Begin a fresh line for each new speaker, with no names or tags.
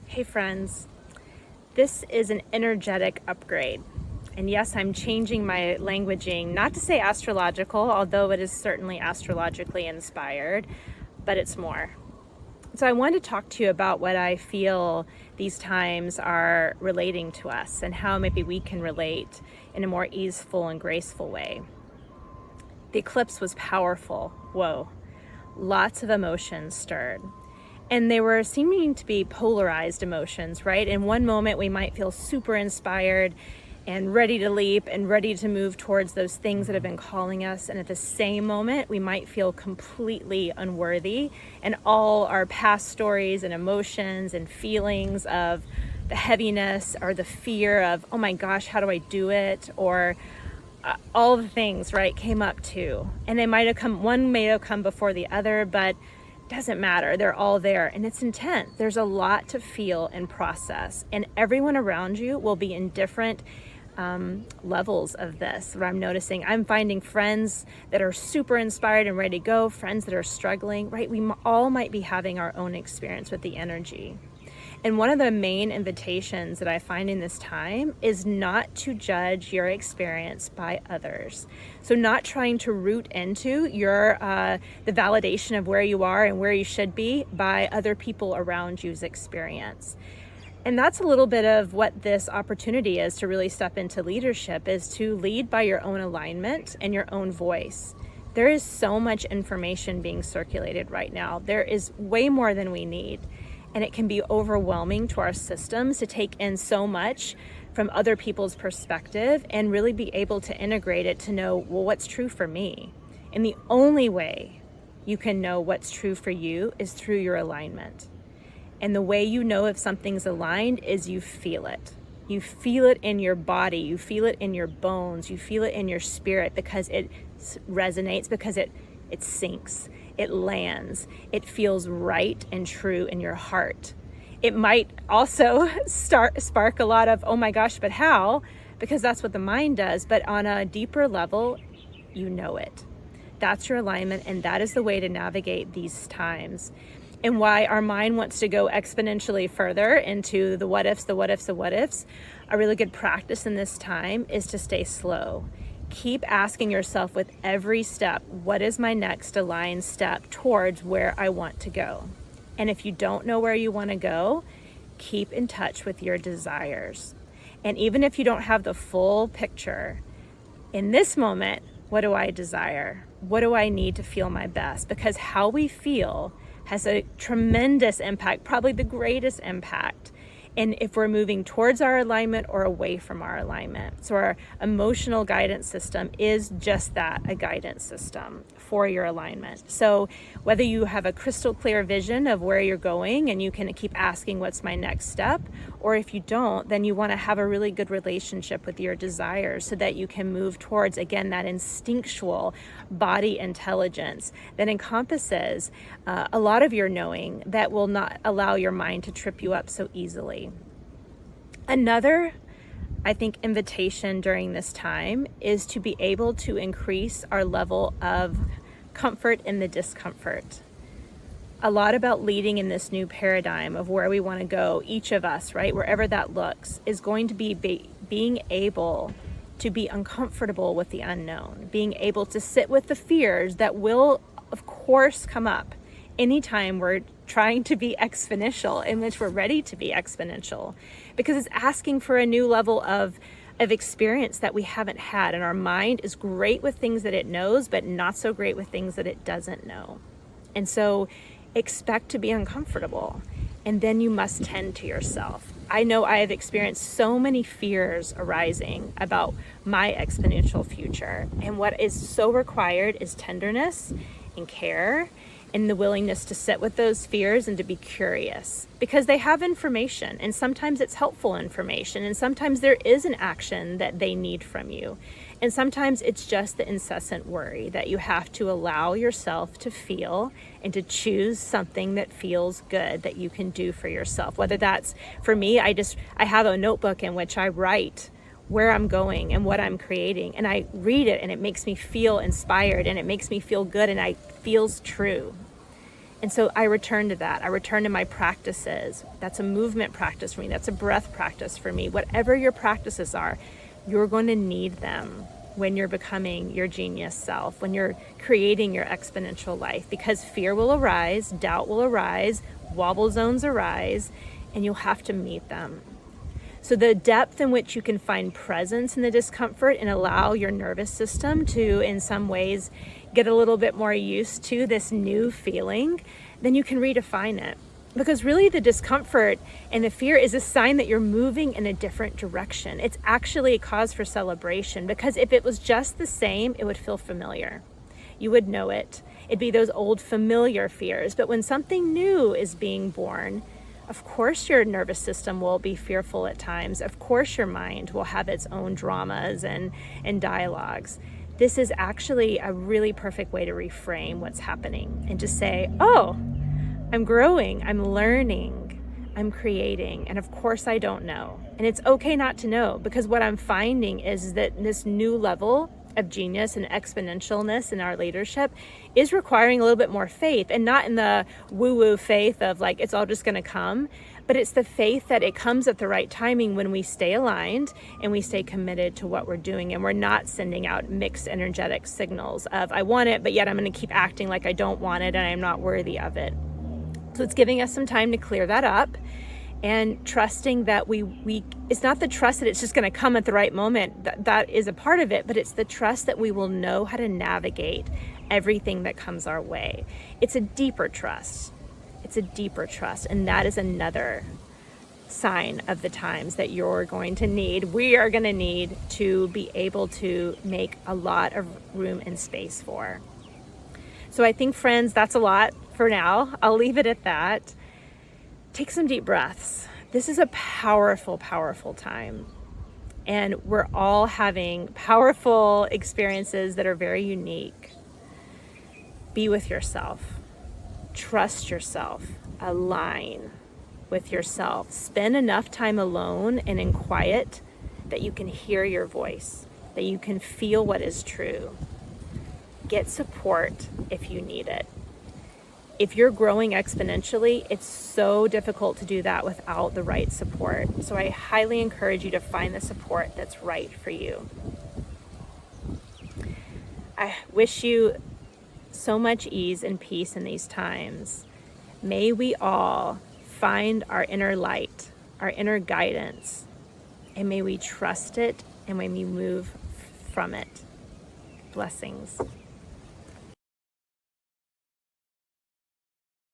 Hey friends, this is an energetic upgrade. And yes, I'm changing my languaging, not to say astrological, although it is certainly astrologically inspired, but it's more. So I want to talk to you about what I feel these times are relating to us and how maybe we can relate in a more easeful and graceful way. The eclipse was powerful. Whoa. Lots of emotions stirred. And they were seeming to be polarized emotions, right? In one moment, we might feel super inspired and ready to leap and ready to move towards those things that have been calling us. And at the same moment, we might feel completely unworthy. And all our past stories and emotions and feelings of the heaviness or the fear of, oh my gosh, how do I do it? Or all the things, right, came up too. And they might have come, one may have come before the other, but doesn't matter. They're all there and it's intense. There's a lot to feel and process, and everyone around you will be in different levels of this. What I'm noticing, I'm finding friends that are super inspired and ready to go, friends that are struggling, right? We all might be having our own experience with the energy. And one of the main invitations that I find in this time is not to judge your experience by others. So not trying to root into the validation of where you are and where you should be by other people around you's experience. And that's a little bit of what this opportunity is to really step into leadership, is to lead by your own alignment and your own voice. There is so much information being circulated right now. There is way more than we need. And it can be overwhelming to our systems to take in so much from other people's perspective and really be able to integrate it to know, well, what's true for me? And the only way you can know what's true for you is through your alignment. And the way you know if something's aligned is you feel it. You feel it in your body, you feel it in your bones, you feel it in your spirit, because it resonates, because it sinks. It lands. It feels right and true in your heart. It might also spark a lot of, oh my gosh, but how? Because that's what the mind does. But on a deeper level, you know it. That's your alignment, and that is the way to navigate these times. And why our mind wants to go exponentially further into the what ifs, the what ifs, the what ifs. A really good practice in this time is to stay slow. Keep asking yourself with every step, what is my next aligned step towards where I want to go? And if you don't know where you want to go, keep in touch with your desires. And even if you don't have the full picture, in this moment, what do I desire? What do I need to feel my best? Because how we feel has a tremendous impact, probably the greatest impact. And if we're moving towards our alignment or away from our alignment. So our emotional guidance system is just that, a guidance system for your alignment. So whether you have a crystal clear vision of where you're going and you can keep asking what's my next step, or if you don't, then you want to have a really good relationship with your desires so that you can move towards, again, that instinctual body intelligence that encompasses a lot of your knowing that will not allow your mind to trip you up so easily. Another, I think, invitation during this time is to be able to increase our level of comfort in the discomfort. A lot about leading in this new paradigm of where we want to go, each of us, right, wherever that looks, is going to be being able to be uncomfortable with the unknown, being able to sit with the fears that will, of course, come up anytime we're trying to be exponential, in which we're ready to be exponential, because it's asking for a new level of experience that we haven't had. And our mind is great with things that it knows, but not so great with things that it doesn't know. And so expect to be uncomfortable, and then you must tend to yourself. I know I have experienced so many fears arising about my exponential future. And what is so required is tenderness and care, and the willingness to sit with those fears and to be curious, because they have information, and sometimes it's helpful information, and sometimes there is an action that they need from you, and sometimes it's just the incessant worry that you have to allow yourself to feel and to choose something that feels good that you can do for yourself. Whether that's, for me, I have a notebook in which I write where I'm going and what I'm creating, and I read it and it makes me feel inspired and it makes me feel good and it feels true. And so I return to that. I return to my practices. That's a movement practice for me. That's a breath practice for me. Whatever your practices are, you're going to need them when you're becoming your genius self, when you're creating your exponential life, because fear will arise, doubt will arise, wobble zones arise, and you'll have to meet them. So the depth in which you can find presence in the discomfort and allow your nervous system to, in some ways, get a little bit more used to this new feeling, then you can redefine it. Because really the discomfort and the fear is a sign that you're moving in a different direction. It's actually a cause for celebration, because if it was just the same, it would feel familiar. You would know it. It'd be those old familiar fears. But when something new is being born, of course your nervous system will be fearful at times. Of course your mind will have its own dramas and dialogues. This is actually a really perfect way to reframe what's happening and just say, oh, I'm growing, I'm learning, I'm creating, and of course I don't know. And it's okay not to know, because what I'm finding is that this new level of genius and exponentialness in our leadership is requiring a little bit more faith, and not in the woo-woo faith of like it's all just going to come, but it's the faith that it comes at the right timing when we stay aligned and we stay committed to what we're doing, and we're not sending out mixed energetic signals of I want it, but yet I'm going to keep acting like I don't want it and I'm not worthy of it. So it's giving us some time to clear that up, and trusting that we it's not the trust that it's just going to come at the right moment. That is a part of it, but it's the trust that we will know how to navigate everything that comes our way. It's a deeper trust. It's a deeper trust, and that is another sign of the times that you're going to need, we are going to need to be able to make a lot of room and space for. So I think, friends, that's a lot for now. I'll leave it at that. Take some deep breaths. This is a powerful, powerful time. And we're all having powerful experiences that are very unique. Be with yourself. Trust yourself. Align with yourself. Spend enough time alone and in quiet that you can hear your voice, that you can feel what is true. Get support if you need it. If you're growing exponentially, it's so difficult to do that without the right support. So I highly encourage you to find the support that's right for you. I wish you so much ease and peace in these times. May we all find our inner light, our inner guidance, and may we trust it, and may we move from it. Blessings.